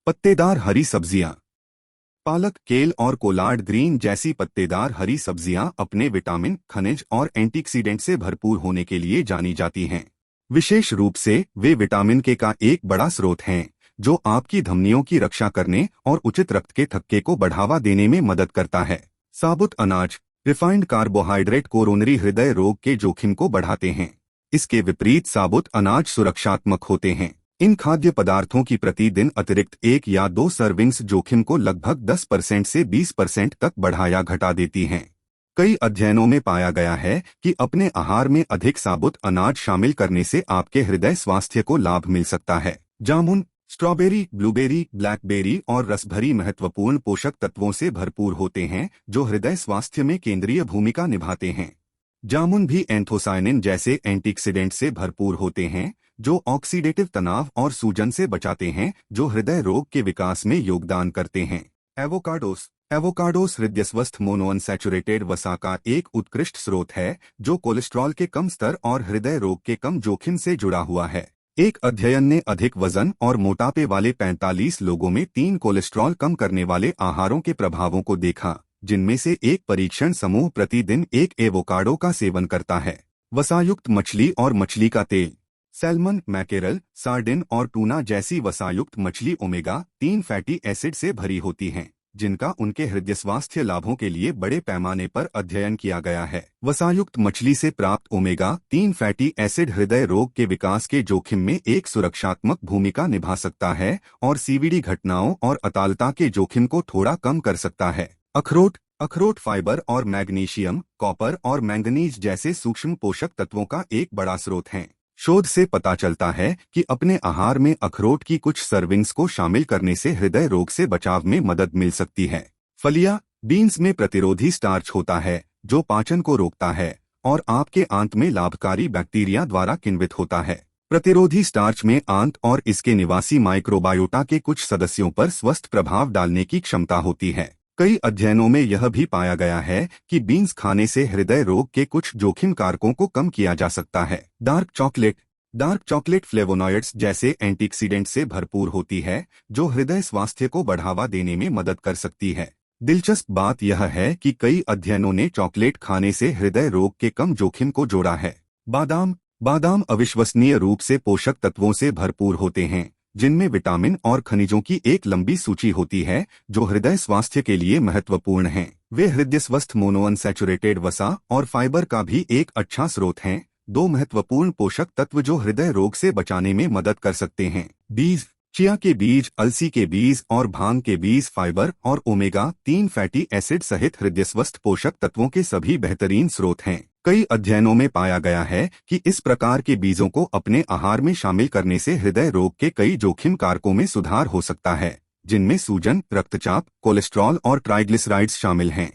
पत्तेदार हरी सब्जियां। पालक, केल और कोलार्ड ग्रीन जैसी पत्तेदार हरी सब्जियां अपने विटामिन, खनिज और एंटीऑक्सीडेंट से भरपूर होने के लिए जानी जाती हैं। विशेष रूप से वे विटामिन के का एक बड़ा स्रोत हैं, जो आपकी धमनियों की रक्षा करने और उचित रक्त के थक्के को बढ़ावा देने में मदद करता है। साबुत अनाज, रिफाइंड कार्बोहाइड्रेट कोरोनरी हृदय रोग के जोखिम को बढ़ाते हैं। इसके विपरीत साबुत अनाज सुरक्षात्मक होते हैं। इन खाद्य पदार्थों की प्रतिदिन अतिरिक्त 1 या 2 सर्विंग्स जोखिम को लगभग 10% से 20% तक बढ़ा या घटा देती हैं। कई अध्ययनों में पाया गया है कि अपने आहार में अधिक साबुत अनाज शामिल करने से आपके हृदय स्वास्थ्य को लाभ मिल सकता है। जामुन, स्ट्रॉबेरी, ब्लूबेरी, ब्लैकबेरी और रसभरी महत्वपूर्ण पोषक तत्वों से भरपूर होते हैं, जो हृदय स्वास्थ्य में केंद्रीय भूमिका निभाते हैं। जामुन भी एंथोसायनिन जैसे एंटीऑक्सीडेंट से भरपूर होते हैं, जो ऑक्सीडेटिव तनाव और सूजन से बचाते हैं, जो हृदय रोग के विकास में योगदान करते हैं। एवोकाडोस, एवोकाडोस हृदय स्वस्थ मोनोअनसैचुरेटेड वसा का एक उत्कृष्ट स्रोत है, जो कोलेस्ट्रॉल के कम स्तर और हृदय रोग के कम जोखिम से जुड़ा हुआ है। एक अध्ययन ने अधिक वजन और मोटापे वाले 45 लोगों में 3 कोलेस्ट्रॉल कम करने वाले आहारों के प्रभावों को देखा, जिनमें से एक परीक्षण समूह प्रतिदिन एक एवोकाडो का सेवन करता है। वसायुक्त मछली और मछली का तेल, सैल्मन, मैकेरल, सार्डिन और टूना जैसी वसायुक्त मछली ओमेगा-3 फैटी एसिड से भरी होती हैं, जिनका उनके हृदय स्वास्थ्य लाभों के लिए बड़े पैमाने पर अध्ययन किया गया है। वसायुक्त मछली से प्राप्त ओमेगा-3 फैटी एसिड हृदय रोग के विकास के जोखिम में एक सुरक्षात्मक भूमिका निभा सकता है और सीवीडी घटनाओं और अतालता के जोखिम को थोड़ा कम कर सकता है। अखरोट, अखरोट फाइबर और मैग्नीशियम, कॉपर और मैंगनीज जैसे सूक्ष्म पोषक तत्वों का एक बड़ा स्रोत हैं। शोध से पता चलता है कि अपने आहार में अखरोट की कुछ सर्विंग्स को शामिल करने से हृदय रोग से बचाव में मदद मिल सकती है। फलियां, बीन्स में प्रतिरोधी स्टार्च होता है, जो पाचन को रोकता है और आपके आंत में लाभकारी बैक्टीरिया द्वारा किण्वित होता है। प्रतिरोधी स्टार्च में आंत और इसके निवासी माइक्रोबायोटा के कुछ सदस्यों पर स्वस्थ प्रभाव डालने की क्षमता होती है। कई अध्ययनों में यह भी पाया गया है कि बीन्स खाने से हृदय रोग के कुछ जोखिम कारकों को कम किया जा सकता है। Dark chocolate, dark chocolate flavonoids जैसे एंटीऑक्सीडेंट से भरपूर होती है, जो हृदय स्वास्थ्य को बढ़ावा देने में मदद कर सकती है। दिलचस्प बात यह है कि कई अध्ययनों ने चॉकलेट खाने से हृदय रोग के कम जोखिम को जोड़ा है। बादाम, बादाम अविश्वसनीय रूप से पोषक तत्वों से भरपूर होते हैं, जिनमें विटामिन और खनिजों की एक लंबी सूची होती है, जो हृदय स्वास्थ्य के लिए महत्वपूर्ण हैं। वे हृदय स्वस्थ मोनोअनसैचुरेटेड वसा और फाइबर का भी एक अच्छा स्रोत हैं, 2 महत्वपूर्ण पोषक तत्व जो हृदय रोग से बचाने में मदद कर सकते हैं। बीज, चिया के बीज, अलसी के बीज और भांग के बीज फाइबर और ओमेगा-3 फैटी एसिड सहित हृदय स्वस्थ पोषक तत्वों के सभी बेहतरीन स्रोत हैं। कई अध्ययनों में पाया गया है कि इस प्रकार के बीजों को अपने आहार में शामिल करने से हृदय रोग के कई जोखिम कारकों में सुधार हो सकता है, जिनमें सूजन, रक्तचाप, कोलेस्ट्रॉल और ट्राइग्लिसराइड्स शामिल हैं।